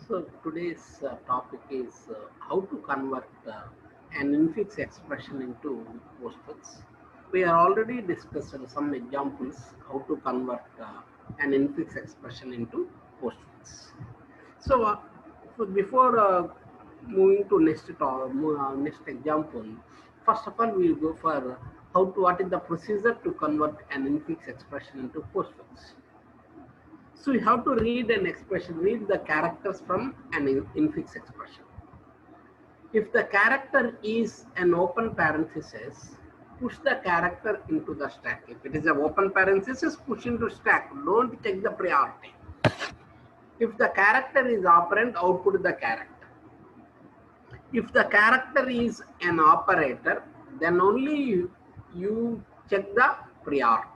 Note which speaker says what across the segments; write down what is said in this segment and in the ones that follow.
Speaker 1: So today's topic is how to convert an infix expression into postfix. We are already discussed some examples how to convert an infix expression into postfix. So, before moving to next example, first of all we will go for what is the procedure to convert an infix expression into postfix. So you have to read an expression, read the characters from an infix expression. If the character is an open parenthesis, push the character into the stack. If it is an open parenthesis, push into stack. Don't check the priority. If the character is operand, output the character. If the character is an operator, then only you check the priorities.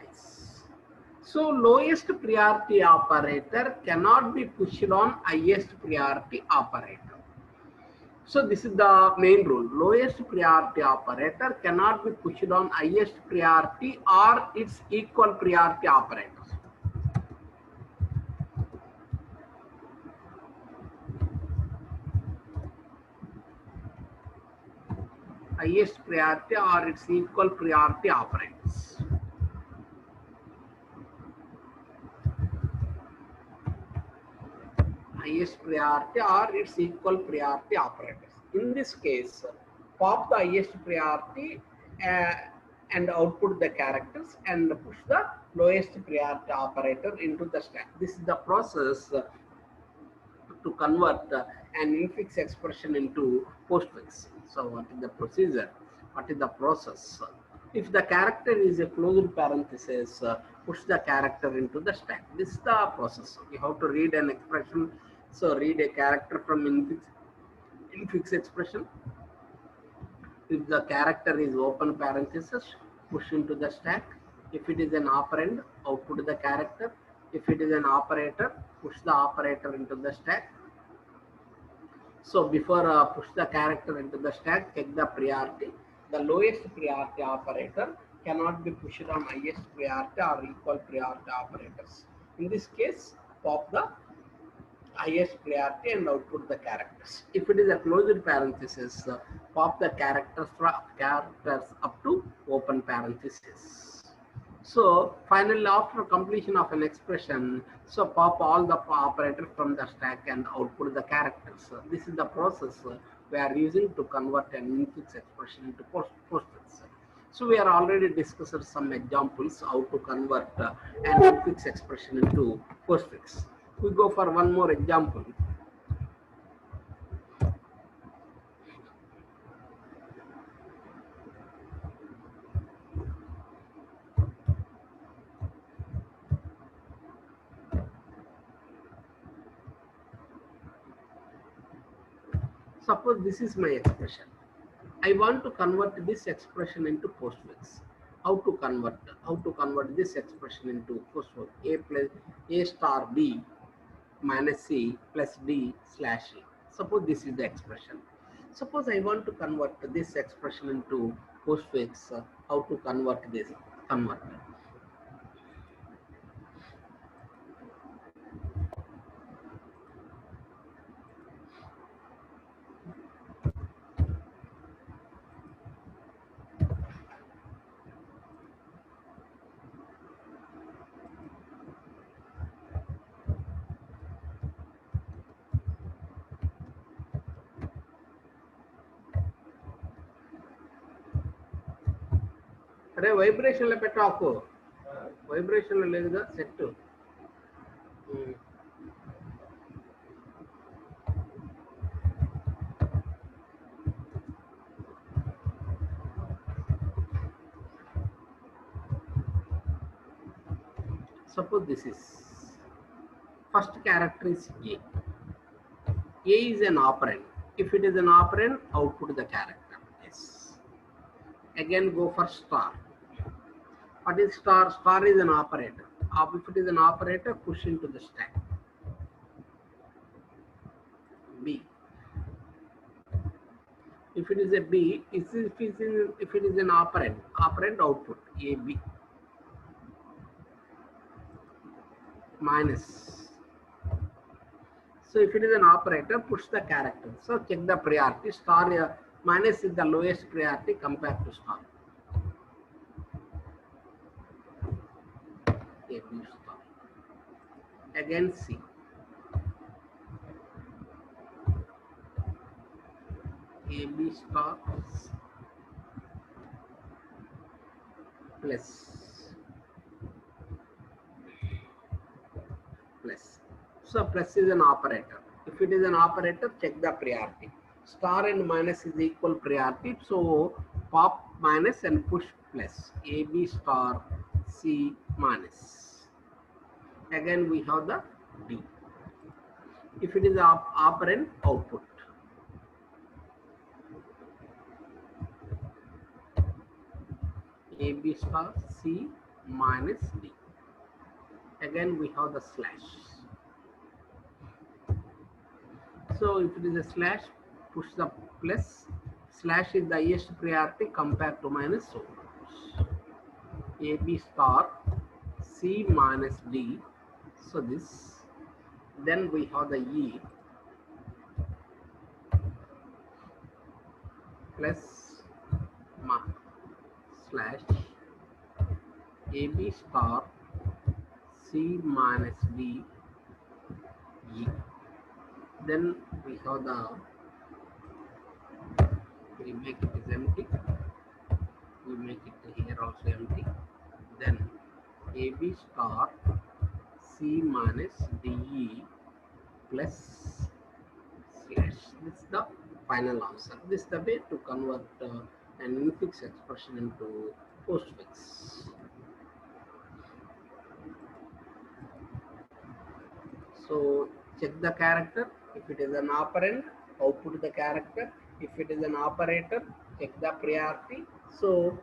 Speaker 1: So lowest priority operator cannot be pushed on highest priority operator. So this is the main rule. Lowest priority operator cannot be pushed on highest priority or its equal priority operators. Highest priority or its equal priority operators. Highest priority or its equal priority operators. In this case, pop the highest priority and output the characters and push the lowest priority operator into the stack. This is the process to convert an infix expression into postfix. So what is the procedure? What is the process? If the character is a closed parenthesis, push the character into the stack. This is the process. You have to read an expression. So read a character from infix expression. If the character is open parenthesis, push into the stack. If it is an operand, output the character. If it is an operator, push the operator into the stack. So before push the character into the stack, check the priority. The lowest priority operator cannot be pushed on highest priority or equal priority operators. In this case, pop the highest priority and output the characters. If it is a closed parenthesis, pop the characters up to open parenthesis. So finally, after completion of an expression, so pop all the operators from the stack and output the characters. This is the process we are using to convert an infix expression into postfix. So we are already discussed some examples how to convert an infix expression into postfix. We go for one more example. Suppose this is my expression. I want to convert this expression into postfix. How to convert? How to convert this expression into postfix? A plus A star B minus C plus D slash E. Suppose this is the expression. Suppose I want to convert this expression into postfix. How to convert this? Convert. అరే వైబ్రేషన్లో పెట్టాకు వైబ్రేషన్లో లేదుగా set suppose this is first character is A. A is an operand. If it is an operand, output the character. Yes. Again go for star. What is star? Star is an operator. If it is an operator, push into the stack. B. If it is a B, if it is an operand output A B minus So if it is an operator, push the character. So check the priority. Star minus is the lowest priority compared to star. A, B star. Again C. A, B star plus. So plus is an operator. If it is an operator, check the priority. Star and minus is equal priority. So pop minus and push plus. A, B star, C minus. Again we have the D. If it is operand, output. A, B star, C minus D. Again we have the slash. So if it is a slash, push the plus. Slash is the highest priority compared to minus. So A, B star, C minus D. So this. Then we have the E plus slash A, B star, C minus D, E. Then we have the, we make it as empty. We make it here also empty. Then A, B star, C minus DE plus slash. This is the final answer. This is the way to convert an infix expression into postfix. So check the character. If it is an operand, output the character. If it is an operator, check the priority. So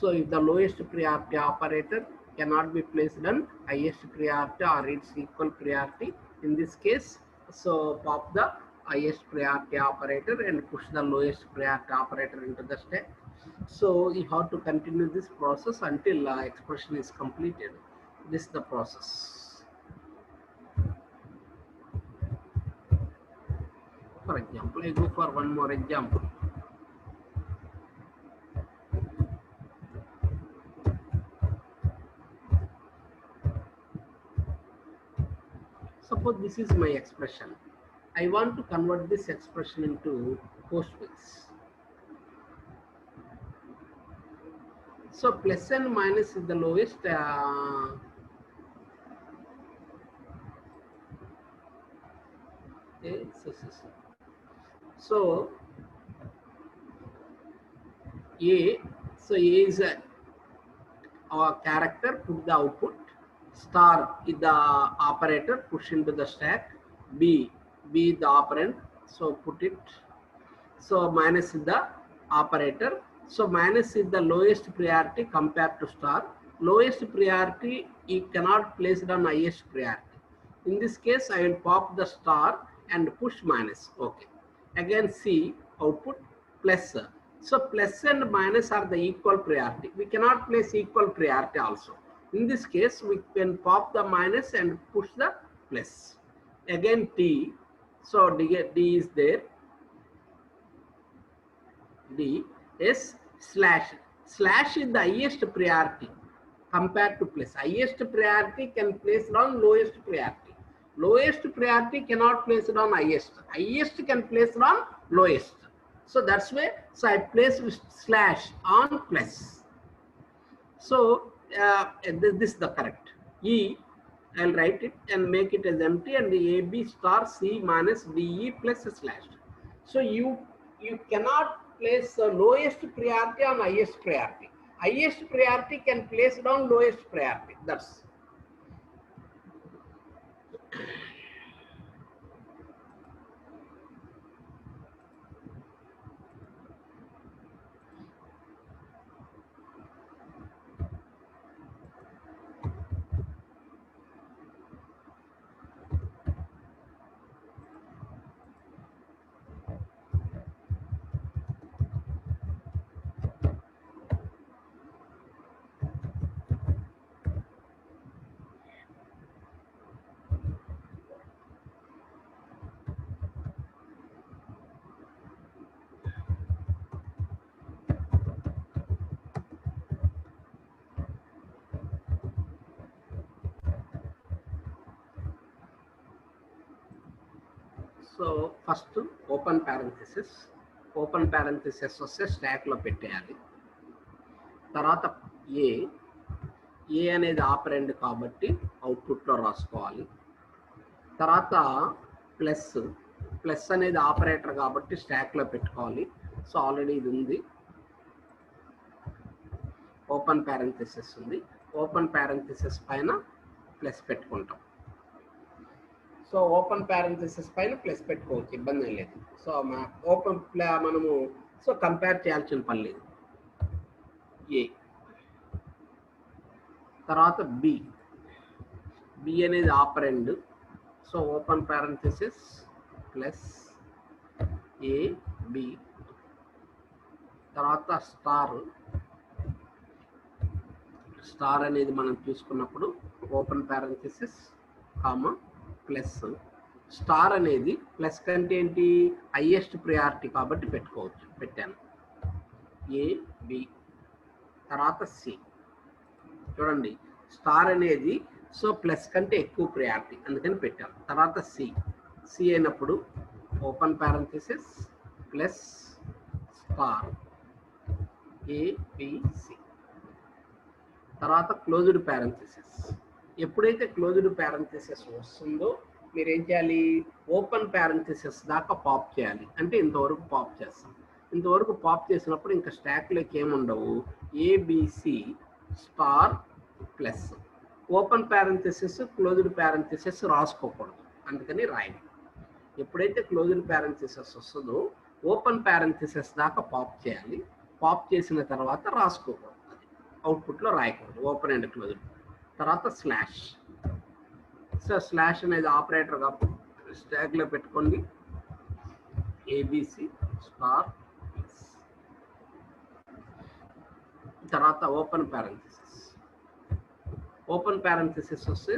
Speaker 1: if the lowest priority operator cannot be placed on highest priority or its equal priority, in this case, so pop the highest priority operator and push the lowest priority operator into the stack. So you have to continue this process until expression is completed. This is the process. For example, I go for one more example. Suppose this is my expression. I want to convert this expression into postfix. So plus and minus is the lowest. So A, so A is our character, put the output. Star is the operator, push into the stack. B the operand, so put it. So minus is the operator. So minus is the lowest priority compared to star. Lowest priority you cannot place it on highest priority. In this case, I will pop the star and push minus. Okay. Again C output plus. So plus and minus are the equal priority. We cannot place equal priority also. In this case, we can pop the minus and push the plus. Again T. So D is there. D is slash. Slash is the highest priority compared to plus. Highest priority can place it on lowest priority. Lowest priority cannot place it on highest. Highest can place it on lowest. So that's why, so I place slash on plus. So this is the correct. E, I'll write it and make it as empty, and the AB star C minus DE plus a slash. So you cannot place the lowest priority on highest priority. Highest priority can place it on lowest priority. That's. So first open parenthesis వస్తే స్టాక్లో పెట్టేయాలి. తర్వాత ఏ అనేది ఆపరెండ్ కాబట్టి అవుట్పుట్లో రాసుకోవాలి. తర్వాత plus అనేది ఆపరేటర్ కాబట్టి స్టాక్లో పెట్టుకోవాలి. సో ఆల్రెడీ ఇది ఉంది, ఓపెన్ ప్యారెంథిసిస్ ఉంది. ఓపెన్ ప్యారెంథిసిస్ పైన ప్లస్ పెట్టుకుంటాం. సో ఓపెన్ ప్యారెంథిసిస్ పైన ప్లస్ పెట్టుకోవచ్చు, ఇబ్బంది లేదు. సో మనము కంపేర్ చేయాల్సిన పని లేదు. ఏ తర్వాత బి అనేది operand. So open parenthesis plus B. తర్వాత స్టార్ అనేది మనం తీసుకున్నప్పుడు open parenthesis comma plus. Star అనేది ప్లస్ కంటే ఏంటి, హైయెస్ట్ ప్రియారిటీ కాబట్టి పెట్టుకోవచ్చు, పెట్టాను. బి తర్వాత సి. చూడండి, స్టార్ అనేది ప్లస్ కంటే ఎక్కువ ప్రియారిటీ అందుకని పెట్టాను. తర్వాత సి అయినప్పుడు open parenthesis plus star ABC. తర్వాత క్లోజ్డ్ ప్యారెంథిసిస్. ఎప్పుడైతే క్లోజ్డ్ ప్యారెంథిసిస్ వస్తుందో మీరు ఏం చేయాలి, ఓపెన్ ప్యారెంథిసిస్ దాకా పాప్ చేయాలి. అంటే ఇంతవరకు పాప్ చేస్తాం. ఇంతవరకు పాప్ చేసినప్పుడు ఇంకా స్టాక్లోకి ఏముండవు, ABC star plus. Open parenthesis closed parenthesis రాసుకోకూడదు, అందుకని రాయండి. ఎప్పుడైతే క్లోజ్డ్ ప్యారెంథిసిస్ వస్తుందో ఓపెన్ ప్యారెంథిసిస్ దాకా పాప్ చేయాలి. పాప్ చేసిన తర్వాత రాసుకోకూడదు, అది అవుట్పుట్లో రాయకూడదు, ఓపెన్ అండ్ క్లోజ్డ్. తర్వాత స్లాష్. స్లాష్ అనేది ఆపరేటర్ కాబట్టి స్టాక్లో పెట్టుకోండి, ABC స్టార్ ప్లస్. తర్వాత ఓపెన్ ప్యారెంథిసిస్ వస్తే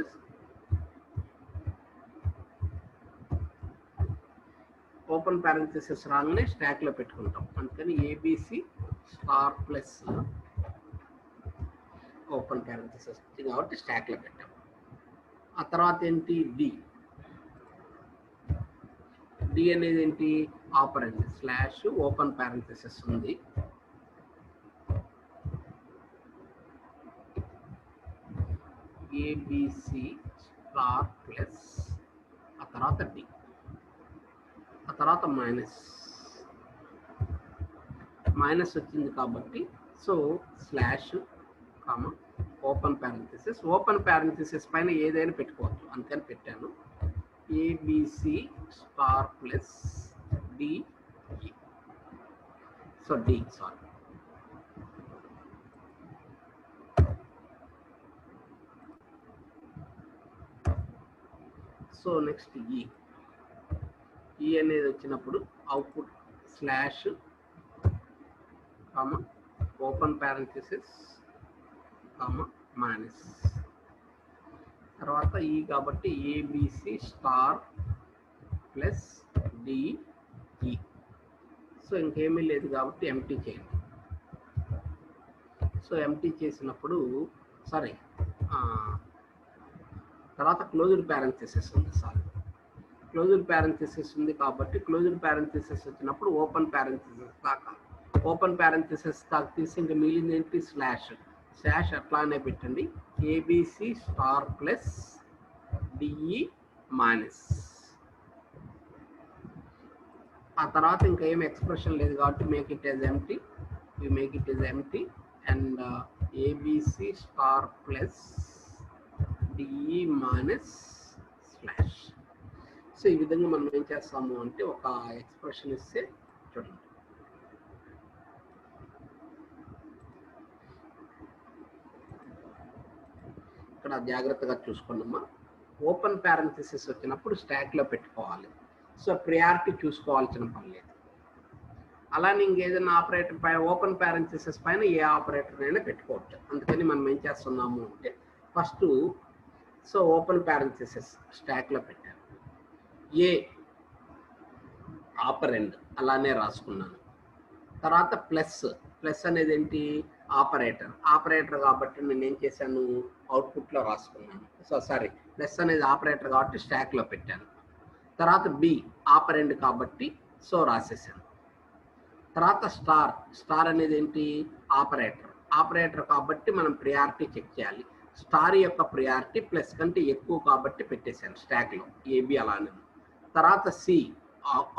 Speaker 1: ఓపెన్ ప్యారెంథిసిస్ రాగానే స్టాక్లో పెట్టుకుంటాం, అందుకని ABC స్టార్ ప్లస్ ఓపెన్ ప్యారెంథిసిస్ వచ్చింది కాబట్టి స్టాక్లో పెట్టాం. ఆ తర్వాత ఏంటి, డి అనేది ఏంటి, ఆపరెంట్. స్లాష్ ఓపెన్ ప్యారెంథిసిస్ ఉంది, ABC స్టార్ ప్లస్. ఆ తర్వాత డి. ఆ తర్వాత మైనస్ వచ్చింది కాబట్టి స్లాష్ కామా ఓపెన్ ప్యారెంథిసిస్ పైన ఏదైనా పెట్టుకోవచ్చు, అందుకని పెట్టాను. ABC star plus D. Next E అనేది వచ్చినప్పుడు output slash comma open parenthesis comma minus. తర్వాత కాబట్టి ABC స్టార్ ప్లస్ DE. ఇంకేమీ లేదు కాబట్టి ఎంటీ చేయండి. ఎంటీ చేసినప్పుడు తర్వాత క్లోజ్డ్ ప్యారెంథిసిస్ ఉంది. క్లోజ్డ్ ప్యారెంథిసిస్ ఉంది కాబట్టి క్లోజ్డ్ ప్యారెంథిసిస్ వచ్చినప్పుడు ఓపెన్ ప్యారెంథిసిస్ దాకా తీసి ఇంకా మిగిలింది ఏంటి, స్లాష్ అట్లానే పెట్టండి, ABC star plus DE minus. ఆ తర్వాత ఇంకా ఏం ఎక్స్ప్రెషన్ లేదు కాబట్టి make it as empty and ABC star plus DE minus slash. ఈ విధంగా మనం ఏం చేస్తాము అంటే ఒక ఎక్స్ప్రెషన్ ఇస్తే చూడండి, ఇక్కడ జాగ్రత్తగా చూసుకోండమ్మా. ఓపెన్ ప్యారెంథిసిస్ వచ్చినప్పుడు స్టాక్లో పెట్టుకోవాలి. ప్రియారిటీ చూసుకోవాల్సిన పని లేదు. అలానే ఇంకేదైనా ఆపరేటర్ పైన ఓపెన్ ప్యారెంథిసిస్ పైన ఏ ఆపరేటర్ అయినా పెట్టుకోవచ్చు. అందుకని మనం ఏం చేస్తున్నాము అంటే ఫస్ట్ ఓపెన్ ప్యారెంథిసిస్ స్టాక్లో పెట్టాను, ఏ ఆపరెండ్ అలానే రాసుకున్నాను. తర్వాత ప్లస్ అనేది ఏంటి, ఆపరేటర్ కాబట్టి నేను ఏం చేశాను, అవుట్పుట్లో రాసుకున్నాను. ప్లస్ అనేది ఆపరేటర్ కాబట్టి స్టాక్లో పెట్టాను. తర్వాత బి ఆపరెండ్ కాబట్టి సో రాసేసాను. తర్వాత స్టార్, స్టార్ అనేది ఏంటి ఆపరేటర్, ఆపరేటర్ కాబట్టి మనం ప్రియారిటీ చెక్ చేయాలి. స్టార్ యొక్క ప్రియారిటీ ప్లస్ కంటే ఎక్కువ కాబట్టి పెట్టేశాను స్టాక్లో, ఏబి అలానే. తర్వాత సి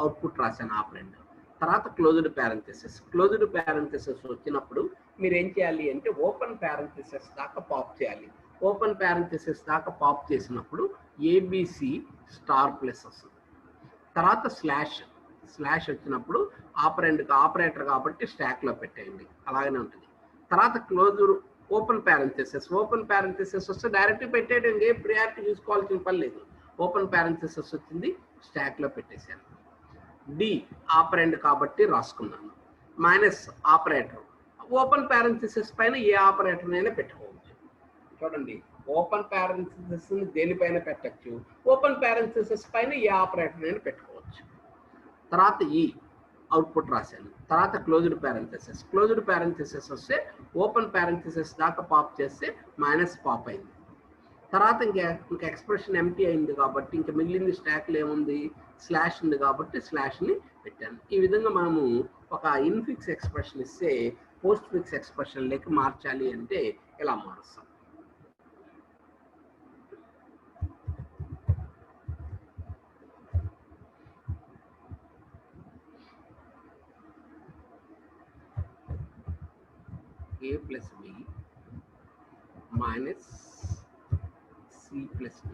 Speaker 1: అవుట్పుట్ రాశాను ఆపరెండ్. తర్వాత క్లోజ్డ్ ప్యారెంథెసిస్, క్లోజ్డ్ ప్యారెంథెసిస్ వచ్చినప్పుడు మీరు ఏం చేయాలి అంటే ఓపెన్ ప్యారెంథెసిస్ దాకా పాప్ చేయాలి. ఓపెన్ ప్యారెంథెసిస్ దాకా పాప్ చేసినప్పుడు ఏబిసి స్టార్ ప్లస్ వస్తుంది. తర్వాత స్లాష్, స్లాష్ వచ్చినప్పుడు ఆపరేటర్ కాబట్టి స్టాక్లో పెట్టేయండి, అలాగనే ఉంటుంది. తర్వాత క్లోజ్డ్ ఓపెన్ ప్యారెంథెసిస్, ఓపెన్ ప్యారెంథెసిస్ వస్తే డైరెక్ట్ పెట్టేయడం, ఏ ప్రియారిటీ చూసుకోవాల్సిన పని లేదు. ఓపెన్ ప్యారెంథెసిస్ వచ్చింది, స్టాక్లో పెట్టేశాను. డి ఆపరెండ్ కాబట్టి రాసుకున్నాను. మైనస్ ఆపరేటర్, ఓపెన్ ప్యారెంథెసిస్ పైన ఏ ఆపరేటర్నైనా పెట్టుకోవచ్చు. చూడండి, ఓపెన్ ప్యారెంథెసిస్ దేనిపైన పెట్టచ్చు, ఓపెన్ ప్యారెంథెసిస్ పైన ఏ ఆపరేటర్నైనా పెట్టుకోవచ్చు. తర్వాత ఈ అవుట్పుట్ రాశాను. తర్వాత క్లోజ్డ్ ప్యారెంథెసిస్, క్లోజ్డ్ ప్యారెంథెసిస్ వస్తే ఓపెన్ ప్యారెంథెసిస్ దాకా పాప్ చేస్తే మైనస్ పాప్ అయింది. తర్వాత ఇంకా ఎక్స్ప్రెషన్ ఎంటీ అయింది కాబట్టి ఇంకా మిగిలింది స్టాక్లో ఏముంది, స్లాష్ ఉంది కాబట్టి స్లాష్ని పెట్టాను. ఈ విధంగా మనము ఒక ఇన్ఫిక్స్ ఎక్స్ప్రెషన్ ఇస్తే పోస్ట్ ఫిక్స్ ఎక్స్ప్రెషన్ లెక్క మార్చాలి అంటే ఎలా మారుస్తాం. A plus B minus C plus D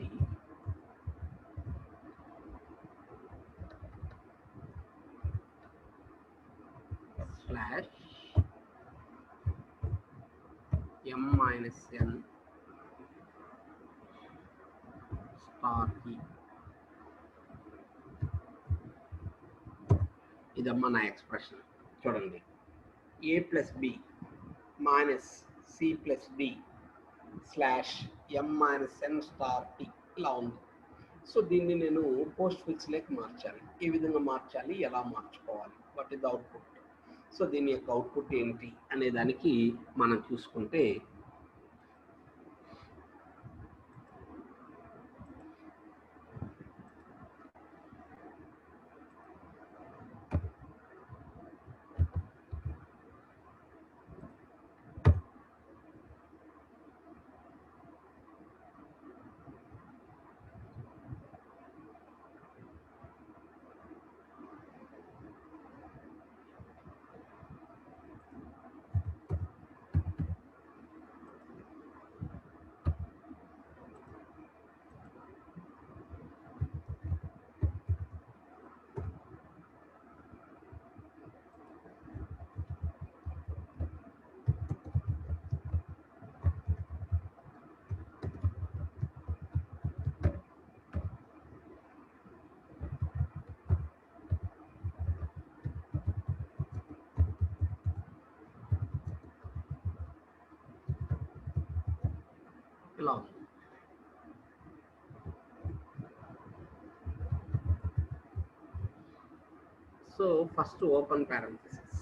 Speaker 1: slash M minus N star E. ఇదమ్మా నా ఎక్స్ప్రెషన్. చూడండి, A plus B minus C plus D slash M minus N star T ఇలా ఉంది. సో దీన్ని నేను పోస్ట్ ఫిక్స్ లెక్క మార్చాలి. ఏ విధంగా మార్చాలి, ఎలా మార్చుకోవాలి, what is the output. So దీని యొక్క అవుట్పుట్ ఏంటి అనే దానికి మనం చూసుకుంటే ఇలా ఉంది. సో ఫస్ట్ ఓపెన్ ప్యారెంథెసిస్,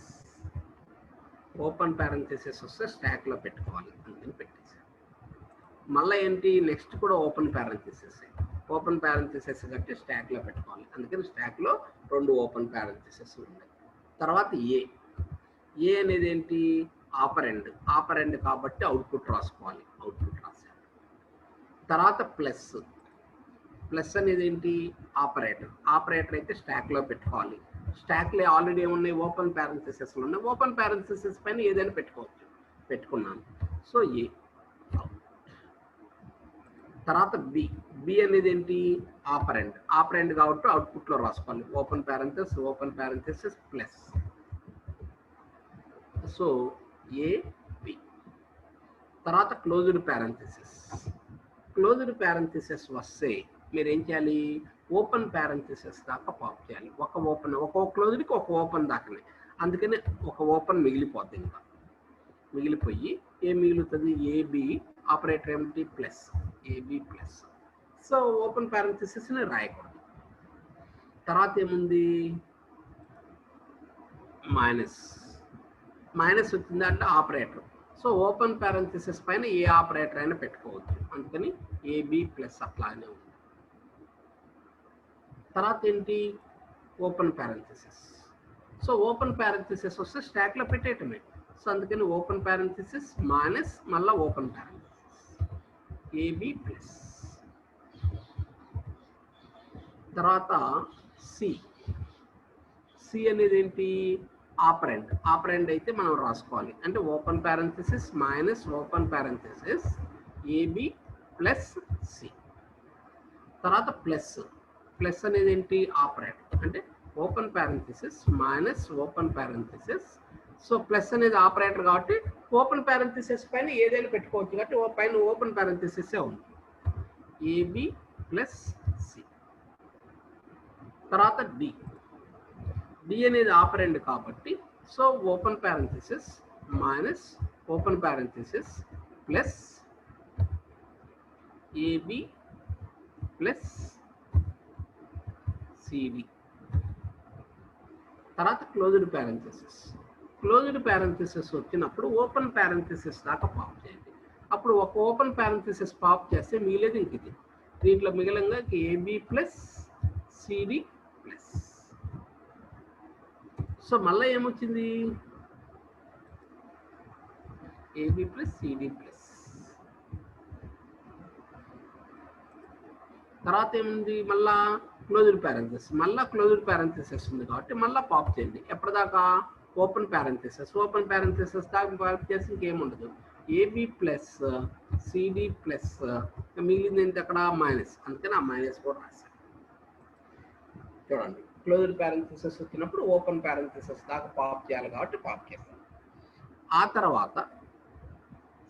Speaker 1: ఓపెన్ ప్యారెంథెసిస్ వస్తే స్టాక్లో పెట్టుకోవాలి అందుకని పెట్టేసాను. మళ్ళీ ఏంటి నెక్స్ట్ కూడా ఓపెన్ ప్యారెంథెసిస్, ఓపెన్ ప్యారెంథెసిస్ కట్టి స్టాక్లో పెట్టుకోవాలి అందుకని స్టాక్లో 2 ఓపెన్ ప్యారెంథెసిస్ ఉన్నాయి. తర్వాత ఏ అనేది ఏంటి ఆపరెండ్, ఆపరెండ్ కాబట్టి అవుట్పుట్ రాసుకోవాలి, అవుట్పుట్ రాశాను. తర్వాత ప్లస్, ప్లస్ అనేది ఏంటి ఆపరేటర్, ఆపరేటర్ అయితే స్టాక్లో పెట్టుకోవాలి. స్టాక్లో ఆల్రెడీ ఏమున్నాయి, ఓపెన్ ప్యారెంథెసిస్లో ఉన్నాయి, ఓపెన్ ప్యారెంథెసిస్ పైన ఏదైనా పెట్టుకోవచ్చు, పెట్టుకున్నాను. So A. తర్వాత బి అనేది ఏంటి ఆపరెండ్, ఆపరెండ్ కాబట్టి అవుట్పుట్లో రాసుకోవాలి, open parenthesis plus. So A B. తర్వాత క్లోజ్డ్ ప్యారెంథెసిస్, క్లోజ్డ్ ప్యారెంథెసిస్ వస్తే మీరు ఏం చేయాలి, ఓపెన్ ప్యారెంథెసిస్ దాకా పాప్ చేయాలి. ఒక క్లోజ్డ్కి ఒక ఓపెన్ దాకానే, అందుకని ఒక ఓపెన్ మిగిలిపోద్ది. ఇంకా మిగిలిపోయి ఏం మిగులుతుంది, ఏబి ఆపరేటర్ ఏమిటి plus, AB plus. So open ప్యారెంథెసిస్ని రాయకూడదు. తర్వాత ఏముంది మైనస్, మైనస్ వచ్చింది అంటే ఆపరేటర్. సో ఓపెన్ ప్యారెంథెసిస్ పైన ఏ ఆపరేటర్ అయినా పెట్టుకోవచ్చు అందుకని ఏబి ప్లస్ అట్లానే ఉంది. తర్వాత ఏంటి open parenthesis. So open parenthesis వస్తే స్టాక్లో పెట్టేయటమే. సో అందుకని ఓపెన్ పారెంథసిస్ మైనస్ మళ్ళీ ఓపెన్ పారెంథసిస్ ఏబి ప్లస్. తర్వాత సి. సి అనేది ఏంటి ఆపరెంట్. ఆపరెంట్ అయితే మనం రాసుకోవాలి అంటే open parenthesis minus open parenthesis AB plus C. తర్వాత ప్లస్. ప్లస్ అనేది ఏంటి ఆపరెంట్ అంటే open parenthesis minus open parenthesis. So plus అనేది ఆపరేటర్ కాబట్టి ఓపెన్ పారెంథసిస్ పైన ఏదైనా పెట్టుకోవచ్చు కాబట్టి పైన ఓపెన్ పారెంథసిస్ ఉంది ఏబి ప్లస్ సి. తర్వాత డి. డి అనేది ఆపరెంట్ కాబట్టి so open parenthesis minus open parenthesis plus AB plus CD. తర్వాత క్లోజ్డ్ పారెంథసిస్. క్లోజ్డ్ పారెంథసిస్ వచ్చినప్పుడు ఓపెన్ పారెంథసిస్ దాకా పాప్ చేయండి. అప్పుడు ఒక ఓపెన్ పారెంథసిస్ పాప్ చేస్తే మిగిలేదు ఇంక ఇది. దీంట్లో మిగిలంగా AB plus CD plus. So మళ్ళీ ఏమొచ్చింది ఏబి ప్లస్ సిడి ప్లస్. తర్వాత ఏముంది మళ్ళా క్లోజ్డ్ పారెంథసిస్. మళ్ళీ క్లోజ్డ్ పారెంథసిస్ ఉంది కాబట్టి మళ్ళీ పాప్ చేయండి. ఎప్పటిదాకా ఓపెన్ పారెంథసిస్. ఓపెన్ పారెంథసిస్ దాకా పాప్ చేసి ఇంకేముండదు ఏబి ప్లస్ సిడి ప్లస్. మిగిలింది ఏంటి అక్కడ మైనస్. అందుకని ఆ మైనస్ కూడా రాశాను. చూడండి క్లోజ్డ్ పారెంథసిస్ వచ్చినప్పుడు ఓపెన్ పారెంథసిస్ దాకా పాప్ చేయాలి కాబట్టి పాప్ చేస్తాను. ఆ తర్వాత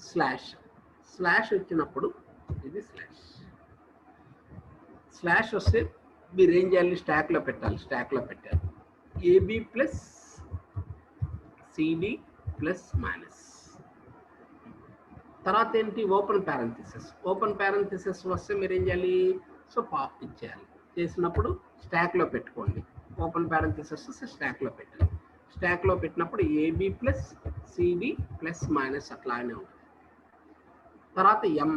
Speaker 1: స్లాష్. స్లాష్ వచ్చినప్పుడు ఇది స్లాష్. స్లాష్ వస్తే మీరు ఏం చేయాలి స్టాక్లో పెట్టాలి. స్టాక్లో పెట్టాలి AB plus CD plus minus. తర్వాత ఏంటి ఓపెన్ పారెంథసిస్. ఓపెన్ పారెంథసిస్ వస్తే మీరు ఏం చేయాలి సో పాప్ ఇచ్చేయాలి. చేసినప్పుడు స్టాక్లో పెట్టుకోండి. ఓపెన్ పారెంథసిస్ వస్తే స్టాక్లో పెట్టాలి. స్టాక్లో పెట్టినప్పుడు AB plus CD plus minus అట్లానే ఉంటుంది. తర్వాత ఎం.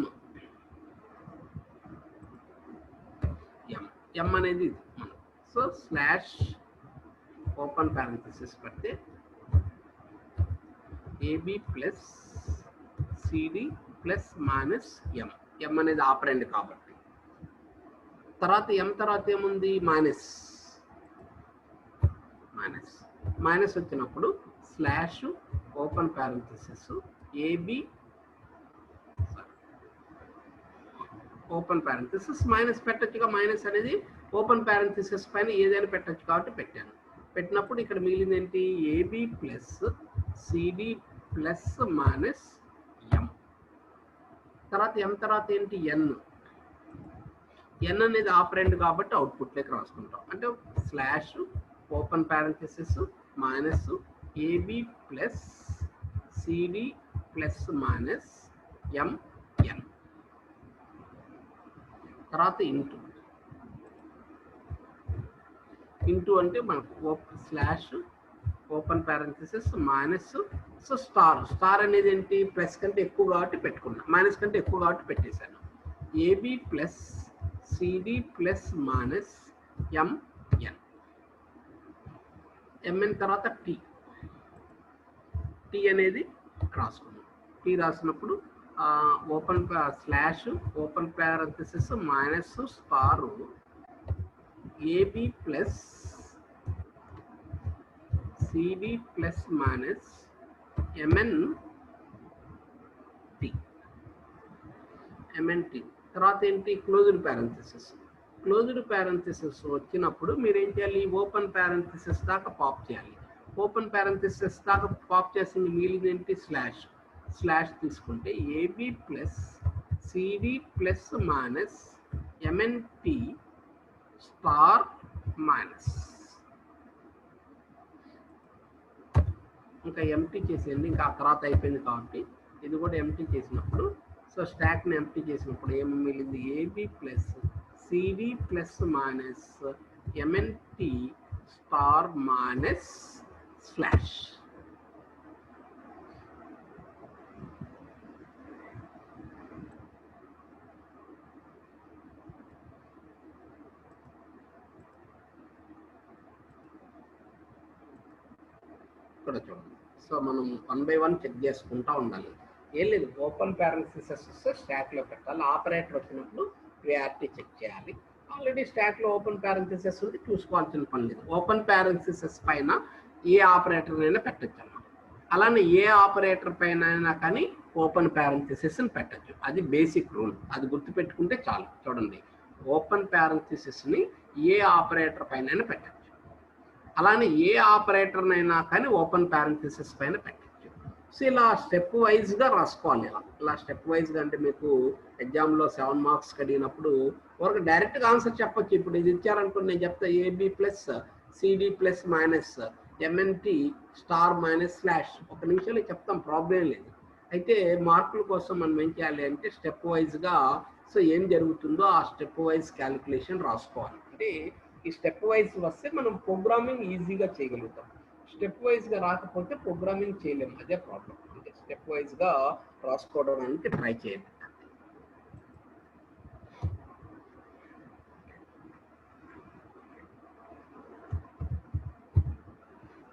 Speaker 1: ఎం అనేది ఇది మనం. సో స్లాష్ ఓపెన్ పారెంథసిస్ పెడితే AB plus CD plus minus M. M అనేది ఆపరెంట్ కాబట్టి. తర్వాత ఎం తర్వాత ఏముంది మైనస్. మైనస్. మైనస్ వచ్చినప్పుడు slash open parenthesis AB open parenthesis minus పెట్టచ్చుగా. మైనస్ అనేది ఓపెన్ పారెంథసిస్ పైన ఏదైనా పెట్టచ్చు కాబట్టి పెట్టాను. పెట్టినప్పుడు ఇక్కడ మిగిలింది ఏంటి AB plus CD plus minus M. తర్వాత ఎం తర్వాత ఏంటి ఎన్. ఎన్ అనేది ఆపరెంట్ కాబట్టి అవుట్పుట్లోకి రాసుకుంటాం. అంటే slash open parenthesis minus AB plus CD plus minus M N. తర్వాత ఇంటూ. ఇంటూ అంటే మనకు slash open parenthesis minus. So star. Star అనేది ఏంటి ప్లస్ కంటే ఎక్కువ కాబట్టి పెట్టుకున్నా. మైనస్ కంటే ఎక్కువ కాబట్టి పెట్టేశాను AB plus CD plus minus MN. MN తర్వాత టీ. టీ అనేది రాసుకున్నాం. టీ రాసినప్పుడు open slash open parenthesis minus star AB plus CD plus minus MN T. MN T. తర్వాత ఏంటి క్లోజ్డ్ పారెంథసిస్. క్లోజ్డ్ పారెంథసిస్ వచ్చినప్పుడు మీరు ఏం చేయాలి ఓపెన్ పారెంథసిస్ దాకా పాప్ చేయాలి. ఓపెన్ పారెంథసిస్ దాకా పాప్ చేసింది మిగిలింది ఏంటి స్లాష్. స్లాష్ తీసుకుంటే AB plus CD plus minus MNT star minus. ఇంకా ఎంటీ చేసేయండి. ఇంకా ఆ తర్వాత అయిపోయింది కాబట్టి ఇది కూడా ఎంటీ చేసినప్పుడు సో స్టాక్ని ఎంటీ చేసినప్పుడు ఏమి మిగిలింది AB plus CD plus minus MNT star minus slash. ఇక్కడ చూడండి. సో మనం 1 by 1 చెక్ చేసుకుంటా ఉండాలి. ఏం లేదు, ఓపెన్ పారెంథసిసెస్ వస్తే స్టాక్లో పెట్టాలి. ఆపరేటర్ వచ్చినప్పుడు ప్రియారిటీ చెక్ చేయాలి. ఆల్రెడీ స్టాక్లో ఓపెన్ పారెంథసిస్ ఉంది, చూసుకోవాల్సిన పని లేదు. ఓపెన్ పారెంథసిస్ పైన ఏ ఆపరేటర్ అయినా పెట్టచ్చు అన్నమాట. అలానే ఏ ఆపరేటర్ పైన అయినా కానీ ఓపెన్ పారెంథసిస్ని పెట్టచ్చు. అది బేసిక్ రూల్, అది గుర్తుపెట్టుకుంటే చాలు. చూడండి, ఓపెన్ పారెంథసిస్ని ఏ ఆపరేటర్ పైన అయినా పెట్టచ్చు. అలానే ఏ ఆపరేటర్నైనా కానీ ఓపెన్ పారెంథసిస్ పైన పెట్టచ్చు. సో ఇలా స్టెప్ వైజ్గా రాసుకోవాలి. ఇలా స్టెప్ వైజ్గా అంటే మీకు ఎగ్జామ్లో 7 మార్క్స్ అడిగినప్పుడు వరకు డైరెక్ట్గా ఆన్సర్ చెప్పొచ్చు. ఇప్పుడు ఇది ఇచ్చారనుకోండి, నేను చెప్తా AB plus CD plus minus MNT star minus slash. ఒక నిమిషంలో చెప్తాం, ప్రాబ్లం లేదు. అయితే మార్కుల కోసం మనం ఏం చేయాలి అంటే స్టెప్ వైజ్గా సో ఏం జరుగుతుందో ఆ స్టెప్ వైజ్ క్యాలిక్యులేషన్ రాసుకోవాలి. అంటే ఈ స్టెప్ వైజ్ వస్తే మనం ప్రోగ్రామింగ్ ఈజీగా చేయగలుగుతాం. స్టెప్ వైజ్గా రాకపోతే ప్రోగ్రామింగ్ చేయలేము, అదే ప్రాబ్లం. అంటే స్టెప్ వైజ్గా రాసుకోవడానికి ట్రై చేయండి.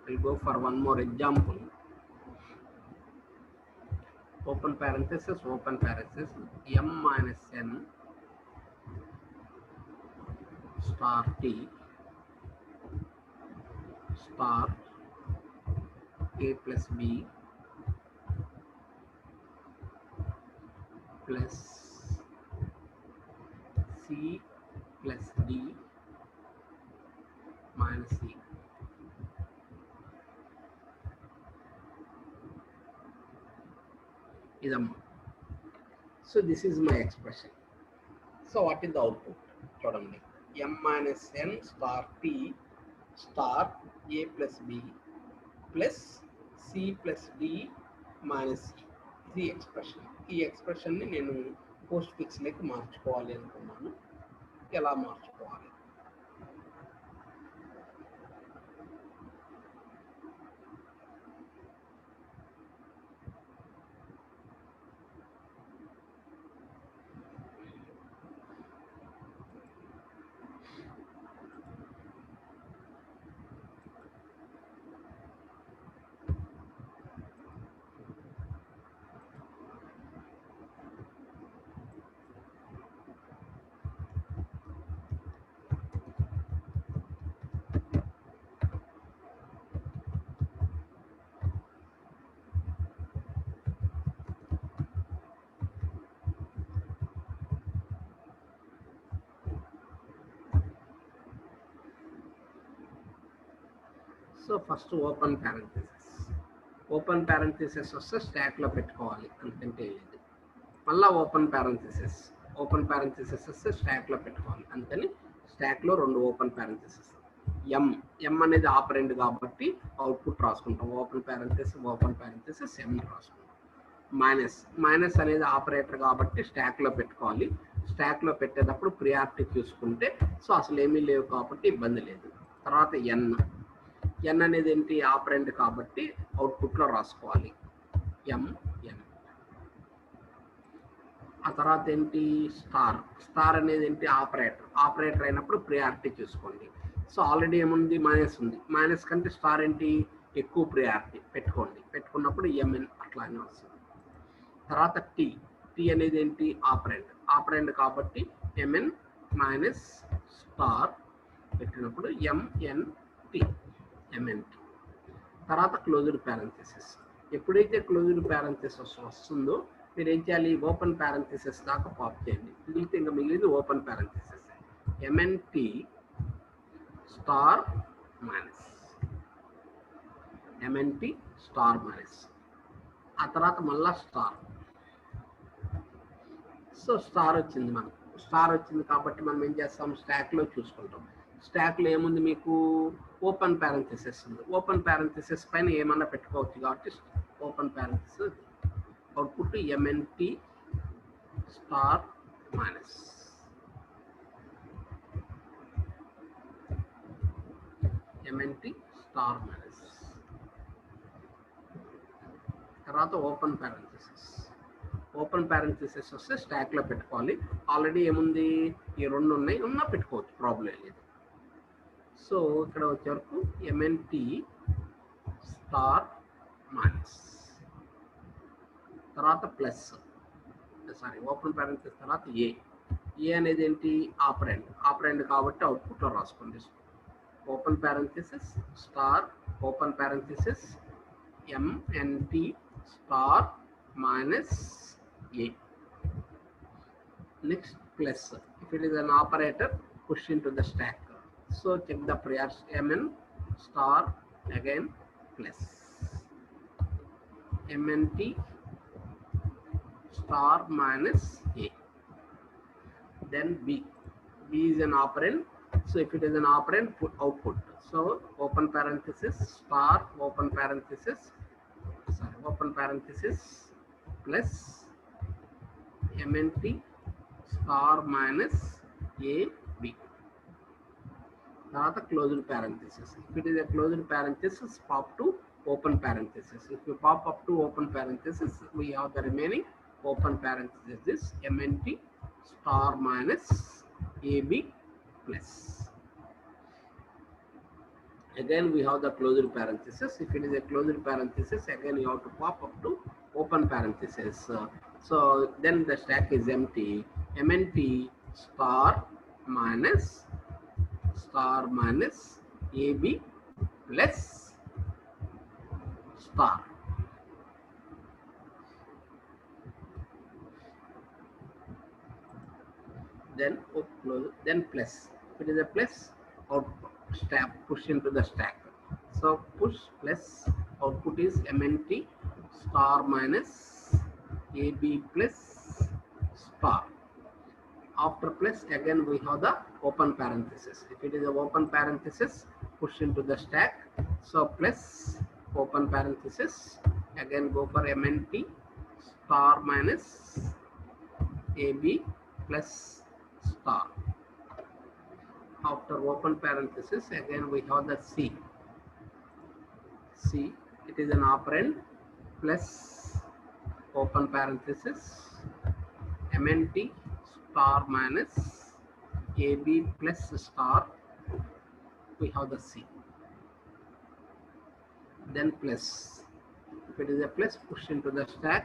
Speaker 1: We'll go for one more example. Open parenthesis m minus n star t star a plus b plus c plus d minus c. So this is my expression. So what is the output? చూడండి, m minus n star t star a plus b plus c plus d minus c. ఇది expression. ఈ ఎక్స్ప్రెషన్ని నేను post ఫిక్స్లోకి మార్చుకోవాలి అనుకున్నాను. ఎలా మార్చుకోవాలి? So first open parenthesis వస్తే స్టాక్లో పెట్టుకోవాలి, అంతే లేదు. మళ్ళీ ఓపెన్ పారెంథసిస్ వస్తే స్టాక్లో పెట్టుకోవాలి, అందుకని స్టాక్లో 2 ఓపెన్ పారెంథసిస్. ఎం అనేది ఆపరెంట్ కాబట్టి అవుట్పుట్ రాసుకుంటాం. ఓపెన్ పారెంథసిస్ ఎం రాసుకుంటాం. మైనస్ అనేది ఆపరేటర్ కాబట్టి స్టాక్లో పెట్టుకోవాలి. స్టాక్లో పెట్టేటప్పుడు ప్రియారిటీ చూసుకుంటే సో అసలు ఏమీ లేవు కాబట్టి ఇబ్బంది లేదు. తర్వాత ఎన్ అనేది ఏంటి, ఆపరెంట్ కాబట్టి అవుట్పుట్లో రాసుకోవాలి ఎం. ఆ తర్వాత ఏంటి, స్టార్ అనేది ఏంటి, ఆపరేటర్ అయినప్పుడు ప్రియారిటీ చూసుకోండి. సో ఆల్రెడీ ఏముంది, మైనస్ ఉంది. మైనస్ కంటే స్టార్ ఏంటి, ఎక్కువ ప్రియారిటీ పెట్టుకున్నప్పుడు ఎంఎన్ అట్లానే వస్తుంది. తర్వాత టీ అనేది ఏంటి, ఆపరెంట్ కాబట్టి ఎంఎన్ మైనస్ స్టార్ పెట్టినప్పుడు ఎంఎన్టీ. తర్వాత క్లోజ్డ్ పారెంథసిస్. ఎప్పుడైతే క్లోజ్డ్ పారెంథసిస్ వస్తుందో మీరు ఏం చేయాలి, ఓపెన్ పారెంథసిస్ దాకా పాప్ చేయండి. మిగిలింది open parenthesis. MNT star minus ఆ తర్వాత మళ్ళా స్టార్. సో స్టార్ వచ్చింది కాబట్టి మనం ఏం చేస్తాం, స్టాక్లో చూసుకుంటాం. స్టాక్లో ఏముంది మీకు, ఓపెన్ పారెంథసిస్ ఉంది. ఓపెన్ పారెంథసిస్ పైన ఏమన్నా పెట్టుకోవచ్చు కాబట్టి open parenthesis output MNT star minus. తర్వాత ఓపెన్ పారెంథసిస్ వస్తే స్టాక్లో పెట్టుకోవాలి. ఆల్రెడీ ఏముంది, ఈ 2 ఉన్నాయి, పెట్టుకోవచ్చు, ప్రాబ్లం లేదు. సో ఇక్కడ వచ్చే వరకు ఎంఎన్టీ స్టార్ మైనస్ తర్వాత ప్లస్ సారీ ఓపెన్ పారెంథసిస్ తర్వాత ఏ అనేది ఏంటి ఆపరెండ్ కాబట్టి అవుట్పుట్లో రాసుకోండి. Open parenthesis star open parenthesis MNT star minus A. Next plus. If it is an operator, push into the stack. So check the prior mn star again plus mnt star minus a. Then b is an operand. So if it is an operand, put output. So open parenthesis star open parenthesis plus mnt star minus a b. Now the closed parenthesis. If it is a closed parenthesis, pop to open parenthesis. If you pop up to open parenthesis, we have the remaining open parenthesis. This mnt star minus ab plus. Again we have the closed parenthesis. If it is a closed parenthesis, again you have to pop up to open parenthesis. So then the stack is empty. mnt star minus ab plus star. Then close, then plus. If it is a plus, output stack push into the stack. So push plus output is mnt star minus ab plus star. After plus, again we have the open parenthesis. If it is an open parenthesis, push into the stack. So plus open parenthesis, again go for mnt star minus ab plus star. After open parenthesis, again we have the c. It is an operand plus open parenthesis mnt star minus ab plus star. We have the c. Then plus. If it is a plus, push into the stack.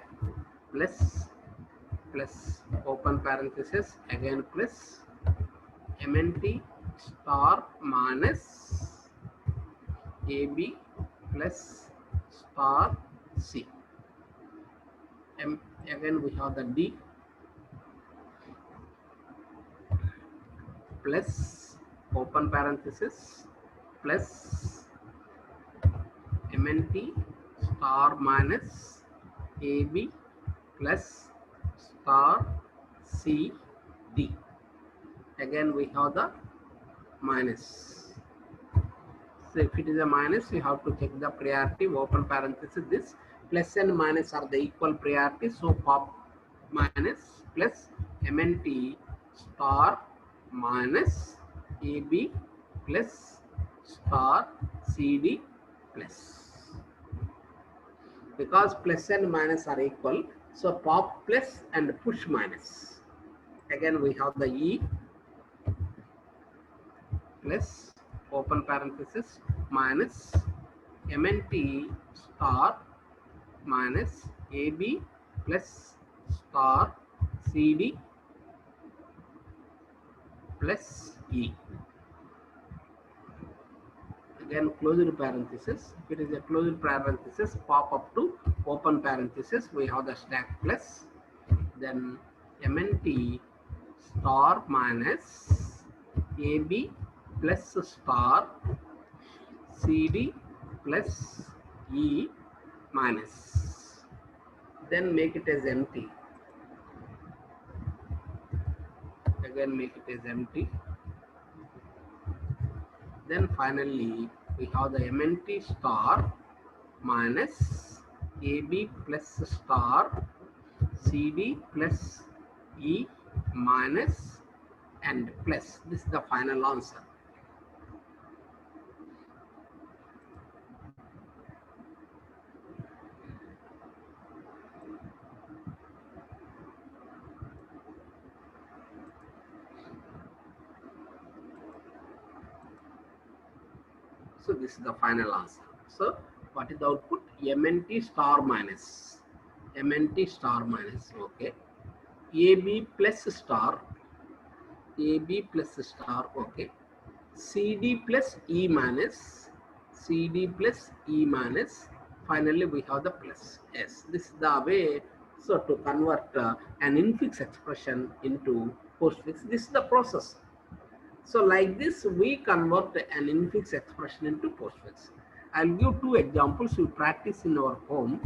Speaker 1: Plus open parenthesis, again plus mnt star minus ab plus star c. Again we have the d plus open parenthesis plus mnt star minus ab plus star c d. Again we have the minus. So if it is a minus, you have to check the priority. Open parenthesis, this plus and minus are the equal priority. So pop minus plus mnt star minus ab plus star cd plus. Because plus and minus are equal, so pop plus and push minus. Again we have the e plus open parenthesis minus mnt star minus ab plus star cd plus e. Again closed parenthesis. If it is a closed parenthesis, pop up to open parenthesis. We have the stack plus, then mnt star minus ab plus star cd plus e minus. Then make it as empty. Again make it as empty. Then finally we have the mnt star minus ab plus star cd plus e minus and plus. This is the final answer. So this is the final answer. So What is the output? MNT star minus. MNT star minus. Okay. AB plus star. AB plus star. Okay. CD plus E minus. CD plus E minus. Finally, we have the plus. Yes, this is the way. So to convert an infix expression into postfix, this is the process. So like this, we convert an infix expression into postfix. I'll give two examples you practice in our home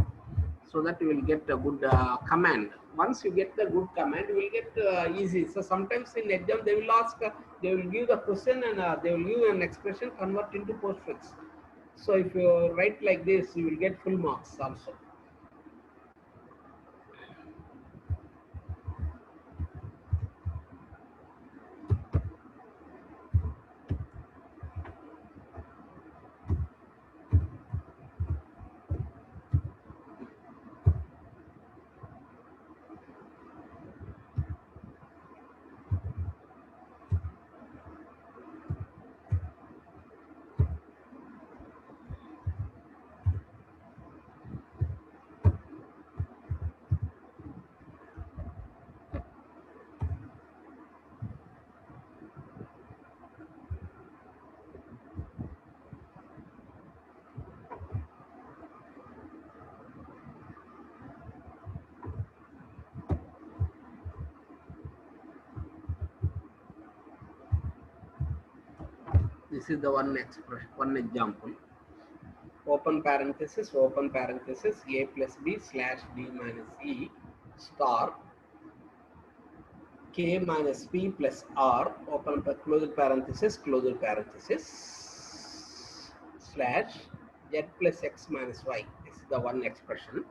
Speaker 1: so that you will get a good command. Once you get the good command, you will get easy. So sometimes in exam they will ask, they will give the question and they will give an expression convert into postfix. So if you write like this, you will get full marks also. This is the one expression, one example. Open parenthesis, A plus B slash D minus E star K minus P plus R, open closed parenthesis, slash Z plus X minus Y. This is the one expression.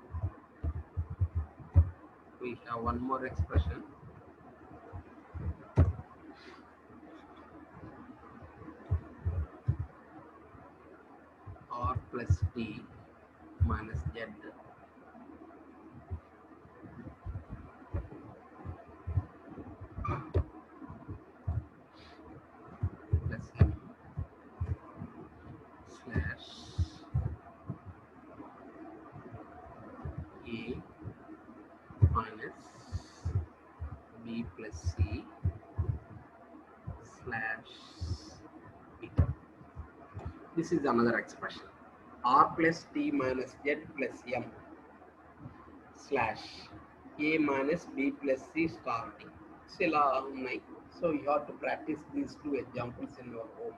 Speaker 1: We have one more expression. R plus T minus Z plus M slash A minus B plus C slash P. This is another expression. R plus T minus Z plus M slash A minus B plus C star T. So you have to practice these two examples in your home.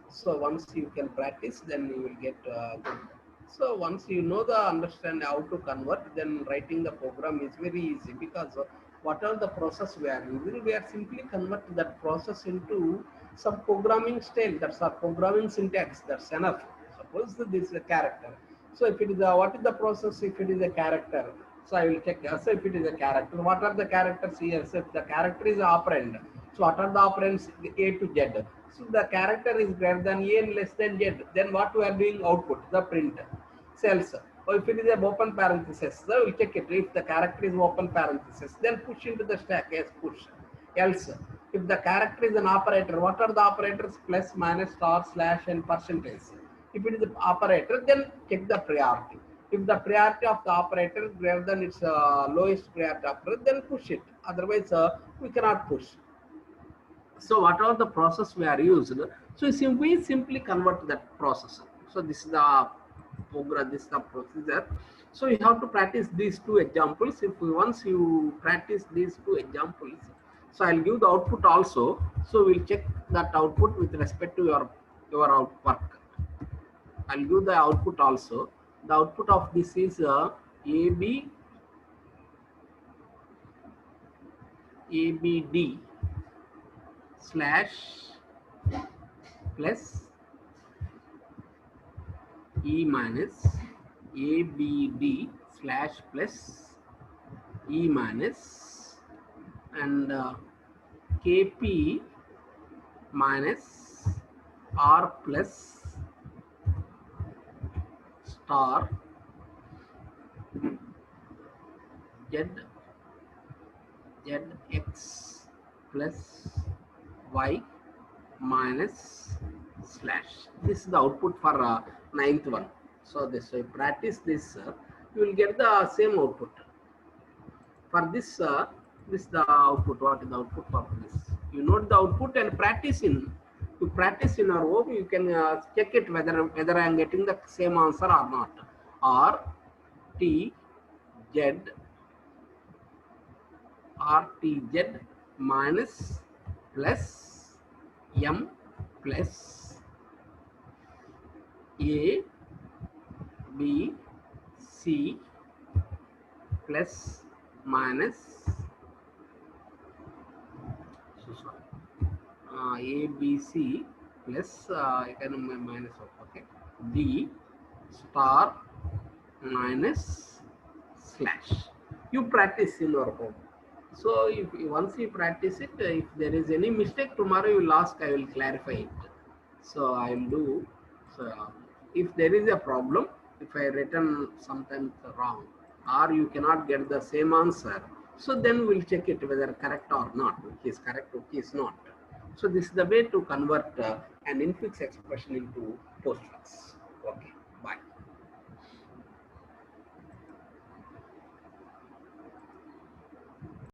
Speaker 1: So once you can practice, then you will get good. So once you know understand how to convert, then writing the program is very easy, because what are the process we are using? We are simply convert that process into some programming style. That's our programming syntax. That's enough. Suppose this is a character. So if it is what is the process? If it is a character, so I will check. So if it is a character, what are the characters here? So if the character is operand, so what are the operands? A to Z. So the character is greater than A and less than Z. Then what we are doing? Output, the print cells. Or if it is a open parenthesis, so we'll check it. If the character is open parenthesis, then push into the stack. Yes, push. Else, if the character is an operator, what are the operators? Plus, minus, star, slash, and percentage. If it is an operator, then check the priority. If the priority of the operator is greater than its lowest priority operator, then push it. Otherwise, we cannot push. So what are the process we are used? So we simply convert that process. So this is the program, this is the procedure. So you have to practice these two examples. Once you practice these two examples, so I'll give the output also. So we'll check that output with respect to your work. I'll give the output also. The output of this is ABD slash plus E minus ABD slash plus E minus and KP minus R plus star ZX plus Y minus slash. This is the output for ninth one. So this, so you practice this, you will get the same output. For this, this the output. What is the output for this? You note the output and practice in. You practice in your home. You can check it whether I am getting the same answer or not. R T Z RTZ minus plus M plus A B C plus minus A B C plus I can minus okay D star minus slash. You practice in your home. So if once you practice it, if there is any mistake tomorrow you will ask, I will clarify it. So I will do. So if there is a problem, if I written sometimes wrong, or you cannot get the same answer, so then we'll check it whether correct or not, which is correct, which is not. So this is the way to convert an infix expression into postfix. Okay, bye.